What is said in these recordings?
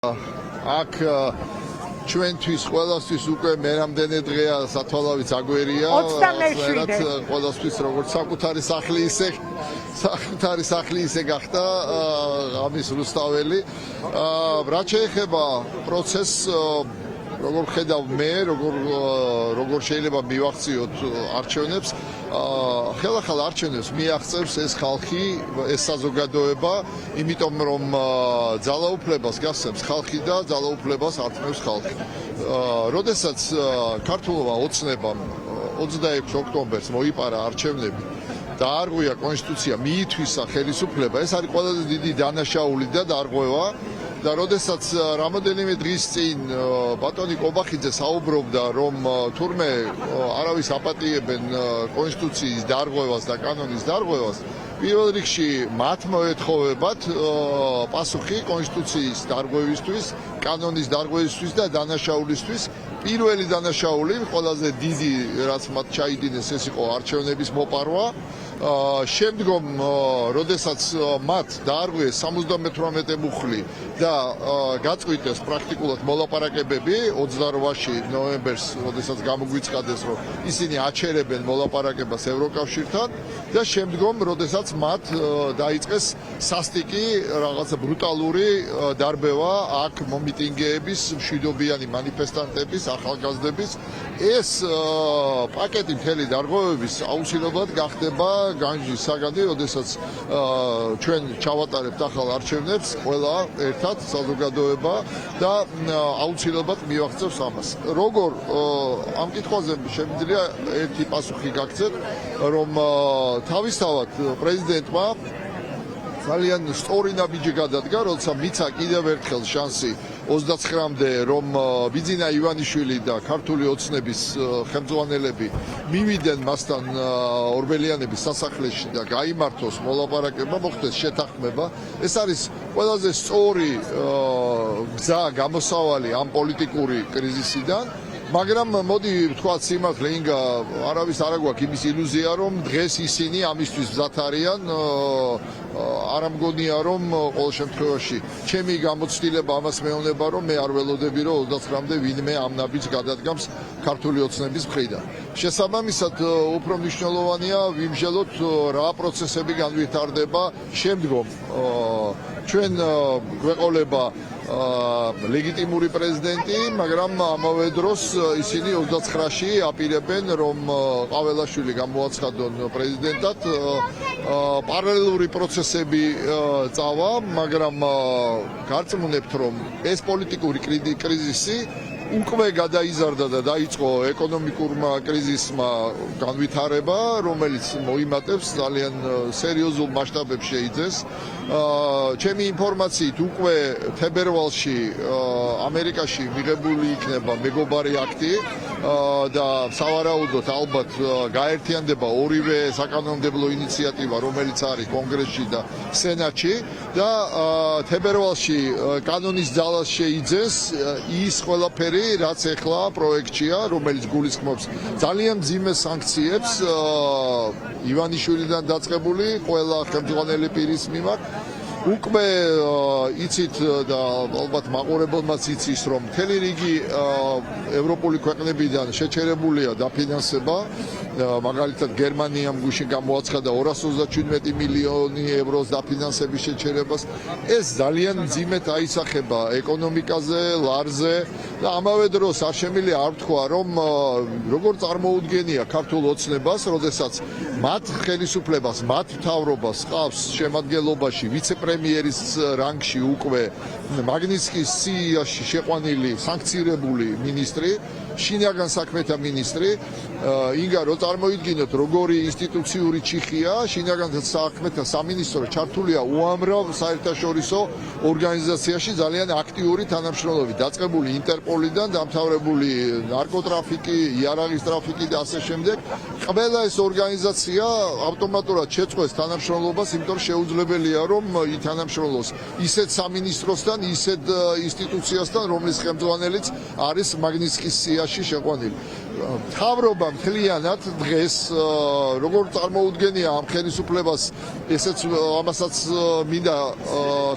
აქ ჩვენთვის ყველასთვის უკვე მერამდენე დღეა სათვალავი აგვერია 27 ყველასთვის როგორც საკუთარი სახლი ისე გახდა ამის რუსთაველი რაც შეეხება პროცესს როგორ ხედავ მე როგორ შეიძლება მივახციოთ არჩევნებს ხელახალ არჩევნებს მიაღწევს ეს ხალხი ეს საზოგადოება იმიტომ რომ ძალაუფლებას გასცემს ხალხი და ძალაუფლებას ართმევს ხალხი როდესაც ქართულმა ოცნებამ 26 ოქტომბერს მოიპარა არჩევნები დაარღვია კონსტიტუცია მიითვისა ხელისუფლება ეს არის ყველაზე დიდი დანაშაული და დარღვევა და როდესაც რამოდენიმე დღის წინ ბატონი კობახიძე საუბრობდა რომ თურმე არავის აპატიებენ კონსტიტუციის დარღვევას და კანონის დარღვევას პირველ რიგში მათ მოეთხოვებათ პასუხი კონსტიტუციის დარღვევისთვის კანონის დარღვევისთვის და დანაშაულისთვის პირველი დანაშაული ყველაზე დიდი რაც მათ ჩაიდინეს ეს იყო არჩევნების მოპარვა შემდგომ როდესაც მათ დაარღვიეს 78 მუხლი და გაწყვიტეს პრაქტიკულად მოლაპარაკებები 28 ნოემბერს როდესაც გამოგვიცხადეს რომ ისინი აჩერებენ მოლაპარაკებას ევროკავშირთან და შემდგომ როდესაც მათ დაიწყეს სასტიკი რაღაცა ბრუტალური დარბევა აქ მომიტინგეების მშვიდობიანი მანიფესტანტების ახალგაზრდების ეს პაკეტი მთელი დარღვევების აუცილებლად გახდება განჯის საგანი, როდესაც ჩვენ ჩავატარებთ ახალ არჩევნებს, ყველა ერთად საზოგადოება და აუცილებლად მივახცევს ამას. როგორ ამ კითხვაზე შემიძლია ერთი პასუხი გაგცეთ, რომ თავისთავად პრეზიდენტმა ძალიან სწორი ნაბიჯი გადადგა, როცა მიცა კიდევ ერთხელ შანსი 29-მდე რომ ბიძინა ივანიშვილი და ქართული ოცნების ხელმძღვანელები მივიდნენ მასთან ორბელიანების სასახლეში და გაიმართოს მოლაპარაკება, მოხდეს შეთანხმება. ეს არის ყველაზე სწორი გზა გამოსავალი ამ პოლიტიკური კრიზისიდან. მაგრამ მოდი ვთქვათ სიმართლე ინგა არავის არ აგვაქვს იმის ილუზია რომ დღეს ისინი ამისთვის მზად არიან არ ამგონია რომ ყოველ შემთხვევაში ჩემი გამოცდილება ამას მეუბნება რომ მე არ ველოდები რომ 29-მდე ვინმე ამ ნაბიჯს გადადგამს ქართული ოცნების მხრიდან შესაბამისად უფრო მნიშვნელოვანია ვიმსჯელოთ რა პროცესები განვითარდება შემდგომ ჩვენ გვეყოლება ლეგიტიმური პრეზიდენტი, მაგრამ ამავე დროს ისინი 29-ში აპირებენ რომ ყაველაშვილი გამოაცხადონ პრეზიდენტად პარალელური პროცესები წავა, მაგრამ გარწმუნებთ რომ ეს პოლიტიკური კრიზისი უკვე გადაიზარდა და დაიწყო ეკონომიკურმა კრიზისმა განვითარება, რომელიც მოიმატებს ძალიან სერიოზულ მასშტაბებს შეიძეს. ჩემი ინფორმაციით უკვე თებერვალში ამერიკაში მიღებული იქნება მეგობარი აქტი და სავარაუდოდ ალბათ გაერთიანდება ორივე საკანონმდებლო ინიციატივა, რომელიც არის კონგრესში და სენატში და თებერვალში კანონის ძალას შეიძეს ის ყველაფერი რაც ეხლა პროექტშია, რომელიც გულისხმობს ძალიან მძიმე სანქციებს ივანიშვილიდან დაწყებული ყველა ხელმძღვანელი პირის მიმართ. უკვე იცით და ალბათ მაყურებელმაც იცის რომ მთელი რიგი ევროპული ქვეყნებიდან შეჩერებულია დაფინანსება მაგალითად გერმანიამ გუშინ გამოაცხადა 237 მილიონი ევროს დაფინანსების შეჩერებას ეს ძალიან მძიმედ აისახება ეკონომიკაზე, ლარზე და ამავე დროს არ შემიძლია არ ვთქვა რომ როგორ წარმოუდგენია ქართულ ოცნებას, როდესაც მათ ხელისუფლებას, მათ მთავრობას ყავს შემადგენლობაში ვიცე-პრემიერის რანგში უკვე მაგნიცკის სიაში შეყვანილი სანქცირებული მინისტრი შინაგან საქმეთა მინისტრი ინგა რო წარმოიდგინოთ როგორი ინსტიტუციური ჩიხია შინაგან საქმეთა სამინისტრო ჩართულია უამრავ საერთაშორისო ორგანიზაციაში ძალიან აქტიური თანამშრომლობით დაწყებული ინტერპოლიდან დამთავრებული ნარკოტრაფიკი, იარაღის ტრაფიკი და ასე შემდეგ ყველა ეს ორგანიზაცია ავტომატურად შეწყვეს თანამშრომლობას, იმიტომ შეუძლებელია რომ თანამშრომლოს ისეთ სამინისტროსთან, ისეთ ინსტიტუციასთან, რომლის ხელმძღვანელიც არის მაგნიტსკის სიაში შეყვანილი. მთავრობა მთლიანად დღეს როგორ წარმოუდგენია ამ ხელისუფლებას, ესეც ამასაც მინდა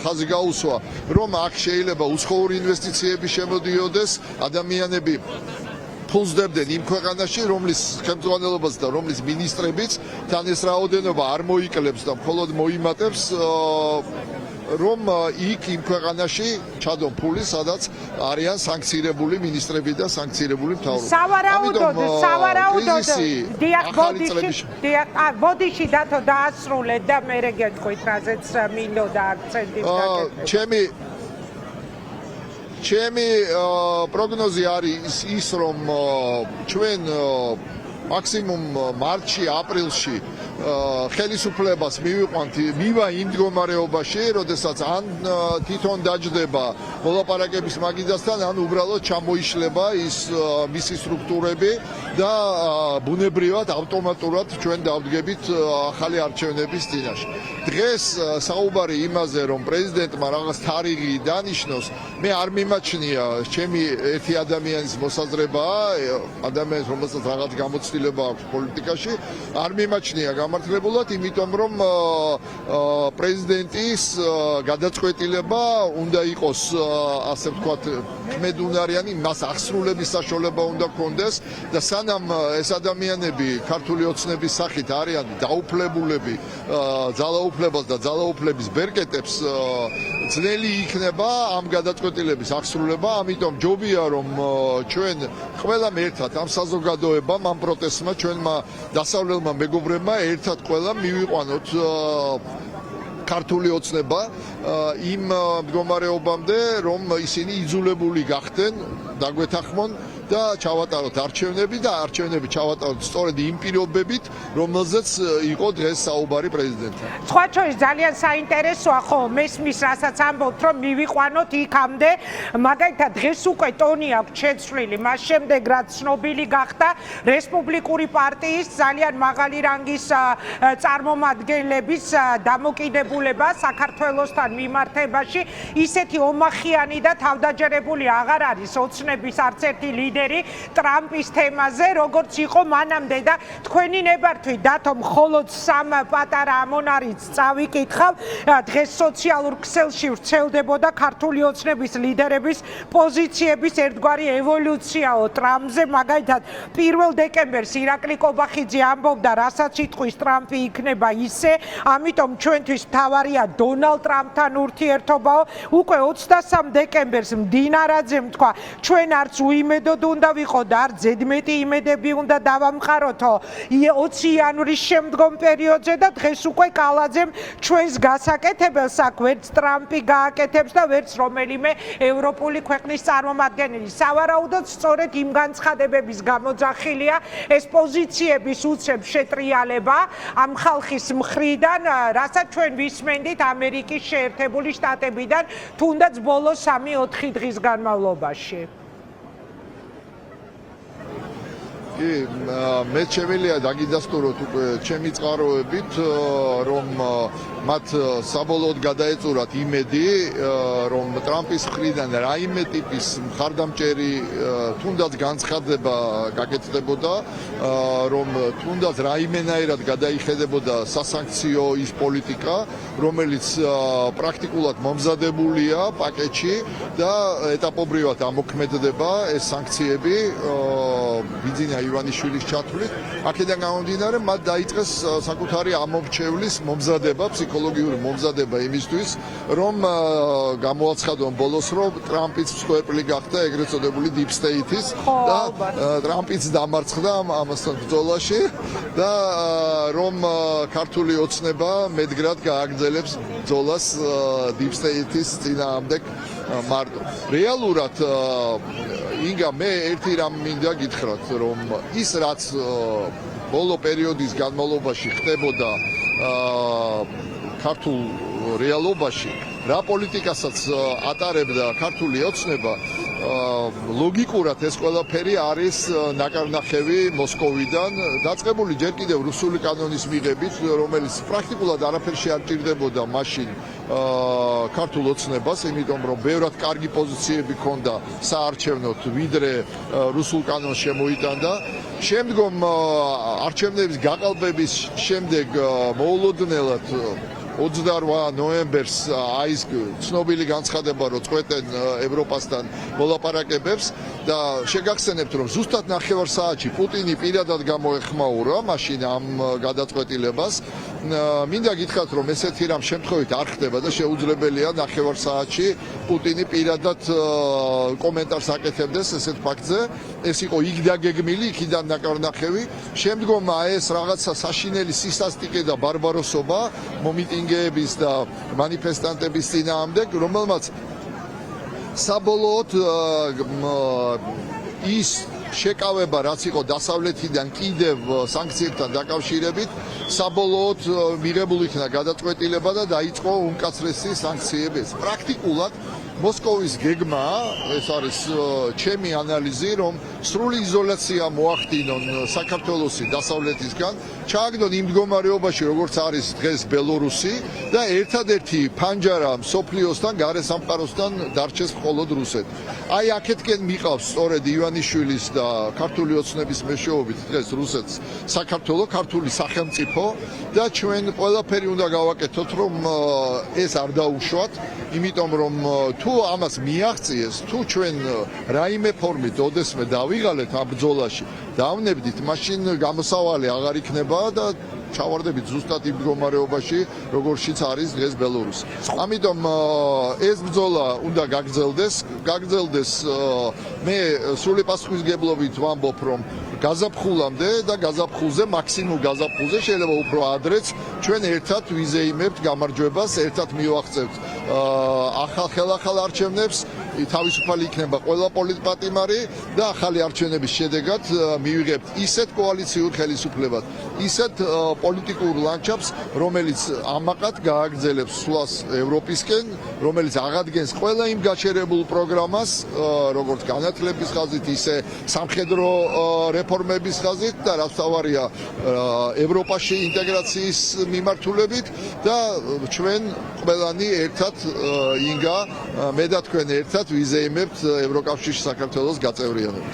ხაზი გაუსვა, რომ აქ შეიძლება უცხოური ინვესტიციები შემოდიოდეს, ადამიანები ფულს დებდნენ იმ ქვეყანაში, რომლის ხელმძღვანელობას და რომლის მინისტრებიც თან ეს რაოდენობა არ მოიკლებს და მხოლოდ მოიმატებს, რომ იქ იმ ქვეყანაში ჩადონ ფული, სადაც არიან სანქცირებული მინისტრები და სანქცირებული მთავრობა. სავარაუდოდ, ბოდიში დათო დაასრულეთ და მე გეტყვით, რაზეც მინდოდა აქცენტის გაკეთება. ჩემი პროგნოზი არის ის, რომ ჩვენ მაქსიმუმ მარტში, აპრილში ხელისუფლებას მივიყვანთ იმ მდგომარეობაში, როდესაც ან თვითონ დაჯდება მოლაპარაკების მაგიდასთან, ან უბრალოდ ჩამოიშლება ის მისი სტრუქტურები და ბუნებრივად ავტომატურად ჩვენ დავდგებით ახალი არჩევნების წინაშე. დღეს საუბარი იმაზე, რომ პრეზიდენტმა რაღაც თარიღი დანიშნოს, მე არ მიმაჩნია, ჩემი ერთი ადამიანის მოსაზრებაა, ადამიანს, რომელსაც რაღაც გამოცდილება აქვს პოლიტიკაში, არ მიმაჩნია გამართლებულად, იმიტომ რომ პრეზიდენტის გადაწყვეტილება უნდა იყოს, ასე ვთქვათ, ქმედუნარიანი, მას აღსრულების საშუალება უნდა ჰქონდეს და სანამ ეს ადამიანები ქართული ოცნების სახით არიან დაუფლებულები ძალაუფლებას და ძალაუფლების ბერკეტებს, ძნელი იქნება ამ გადაწყვეტილების აღსრულება, ამიტომ ჯობია რომ ჩვენ ყველამ ერთად ამ საზოგადოებამ, ამ პროტესტმა, ჩვენმა დასავლელმა მეგობრებმა ერთად ყველამ მივიყვანოთ ქართული ოცნება იმ მდგომარეობამდე, რომ ისინი იძულებული გახდნენ დაგვეთანხმონ და ჩავატაროთ არჩევნები და არჩევნები ჩავატაროთ სწორედ იმ პირობებით, რომელზეც იყო დღეს საუბარი პრეზიდენტთან. სხვა შორის ძალიან საინტერესოა, ხო, მესმის რასაც ამბობთ, რომ მივიყვანოთ იქამდე, მაგალითად დღეს უკვე ტონი აქვს შეცვლილი, მას შემდეგ რაც ცნობილი გახდა რესპუბლიკური პარტიის ძალიან მაღალი რანგის წარმომადგენლების დამოკიდებულება საქართველოსთან მიმართებაში, ისეთი ომახიანი და თავდაჯერებული აღარ არის ოცნების არც ერთი ლიდერი ტრამპის თემაზე, როგორც იყო მანამდე და თქვენი ნებართვით დათო მხოლოდ სამ პატარა ამონარიდს წავიკითხავ, დღეს სოციალურ ქსელში ვრცელდებოდა ქართული ოცნების ლიდერების პოზიციების ერთგვარი ევოლუციაო ტრამპზე, მაგალითად 1 დეკემბერს ირაკლი კობახიძე ამბობდა, რასაც იტყვის ტრამპი იქნება ისე, ამიტომ ჩვენთვის მთავარია დონალდ ტრამპთან ურთიერთობაო. უკვე 23 დეკემბერს მდინარაძემ თქვა, ჩვენ არც უიმედოდ უნდა ვიყო და არც ზედმეტი იმედები უნდა დავამყაროთო 20 იანვრის შემდგომ პერიოდზე და დღეს უკვე კალაძემ ჩვენს გასაკეთებელს აქ ვერც ტრამპი გააკეთებს და ვერც რომელიმე ევროპული ქვეყნის წარმომადგენელი. სავარაუდოდ სწორედ იმ განცხადებების გამოძახილია ეს პოზიციების უცებ შეტრიალება ამ ხალხის მხრიდან, რასაც ჩვენ ვისმენდით ამერიკის შეერთებული შტატებიდან, თუნდაც ბოლო 3-4 დღის განმავლობაში. მე შემიძლია დაგიდასტუროთ უკვე ჩემი წყაროებით, რომ მათ საბოლოოდ გადაეწურათ იმედი, რომ ტრამპის მხრიდან რაიმე ტიპის მხარდამჭერი თუნდაც განცხადება გაკეთდებოდა, რომ თუნდაც რაიმენაირად გადაიხედებოდა სასანქციო ის პოლიტიკა, რომელიც პრაქტიკულად მომზადებულია პაკეტში და ეტაპობრივად ამოქმედდება ეს სანქციები ბიძინა ივანიშვილის ჩათვლით. აქედან გამომდინარე, მათ დაიწყეს საკუთარი ამომრჩევლის მომზადება, ფსიქოლოგიური მომზადება იმისთვის, რომ გამოაცხადონ ბოლოს, რომ ტრამპიც მსხვერპლი გახდა ეგრეთ წოდებული deep state-ის და ტრამპიც დამარცხდა ამასთან ბრძოლაში და რომ ქართული ოცნება მედგრად გააგრძელებს ბრძოლას deep state-ის წინააღმდეგ მარტო. რეალურად ინგა მე ერთი რამ მინდა გითხრათ, რომ ის რაც ბოლო პერიოდის განმავლობაში ხდებოდა ქართულ რეალობაში, რა პოლიტიკასაც ატარებდა ქართული ოცნება, ლოგიკურად ეს ყველაფერი არის ნაკარნახევი მოსკოვიდან დაწყებული ჯერ კიდევ რუსული კანონის მიღებით, რომელიც პრაქტიკულად არაფერში არ ჭირდებოდა მაშინ ქართულ ოცნებას, იმიტომ რომ ბევრად კარგი პოზიციები ჰქონდა საარჩევნოდ, ვიდრე რუსულ კანონს შემოიტანდა. შემდგომ არჩევნების გაყალბების შემდეგ მოულოდნელად 28 ნოემბერს აი ეს ცნობილი განცხადება რო წყვეტენ ევროპასთან მოლაპარაკებებს და შეგახსენებთ რომ ზუსტად 9 საათში პუტინი პირადად გამოეხმაურა მაშინ ამ გადაწყვეტილებას. მინდა გითხრათ რომ ესეთი რამ შემთხვევით არ ხდება და შეუძლებელია 9 საათში პუტინი პირადად კომენტარს აკეთებდეს ესეთ ფაქტზე. ეს იყო იქ დაგეგმილი, იქიდან ნაკარნახევი. შემდგომ ეს რაღაცა საშინელი სისასტიკე და ბარბაროსობა მომიტინგეების და მანიფესტანტების წინააღმდეგ, რომელმაც საბოლოოდ ის შეკავება, რაც იყო დასავლეთიდან კიდევ სანქციებთან დაკავშირებით, საბოლოოდ მიღებულ იქნა გადაწყვეტილება და დაიწყო უმკაცრესი სანქციები. პრაქტიკულად მოსკოვის გეგმა, ეს არის ჩემი ანალიზი, რომ სრული იზოლაცია მოახდინონ საქართველოსი დასავლეთისგან, ჩააგდონ იმ მდგომარეობაში, როგორც არის დღეს ბელორუსი და ერთადერთი ფანჯარა მსოფლიოსთან, გარე სამყაროსთან დარჩეს მხოლოდ რუსეთი. აი აქეთკენ მიყავს სწორედ ივანიშვილის და ქართული ოცნების მეშვეობით დღეს რუსეთს საქართველო, ქართული სახელმწიფო და ჩვენ ყველაფერი უნდა გავაკეთოთ, რომ ეს არ დაუშვათ, იმიტომ რომ თუ ამას მიაღწიეს, თუ ჩვენ რაიმე ფორმით ოდესმე დავიღალეთ ამ ბრძოლაში, დავნებდით, მაშინ გამოსავალი აღარ იქნება და ჩავარდებით ზუსტად იმ მდგომარეობაში, როგორშიც არის დღეს ბელორუსი. ამიტომ ეს ბრძოლა უნდა გაგრძელდეს. მე სრული პასუხისგებლობით ვამბობ, რომ გაზაფხულამდე და გაზაფხულზე, მაქსიმუმ გაზაფხულზე, შეიძლება უფრო ადრეც ჩვენ ერთად ვიზეიმებთ გამარჯვებას, ერთად მივახცევთ ახალ არჩევნებს, თავისუფალი იქნება ყველა პოლიტპატიმარი და ახალი არჩევნების შედეგად მივიღებთ ისეთ კოალიციურ ხელისუფლებად, ისეთ პოლიტიკურ ლანდშაფტს, რომელიც ამაყად გააგრძელებს სვლას ევროპისკენ, რომელიც აღადგენს ყველა იმ გაჩერებულ პროგრამას, როგორც განათლების ხაზით, ისე სამხედრო რეფორმების ხაზით და რაც თავარია ევროპაში ინტეგრაციის მიმართულებით და ჩვენ ყველანი ერთად ინგა მე და თქვენ ერთად ვიზეიმებთ ევროკავშირში საქართველოს გაწევრიანებას.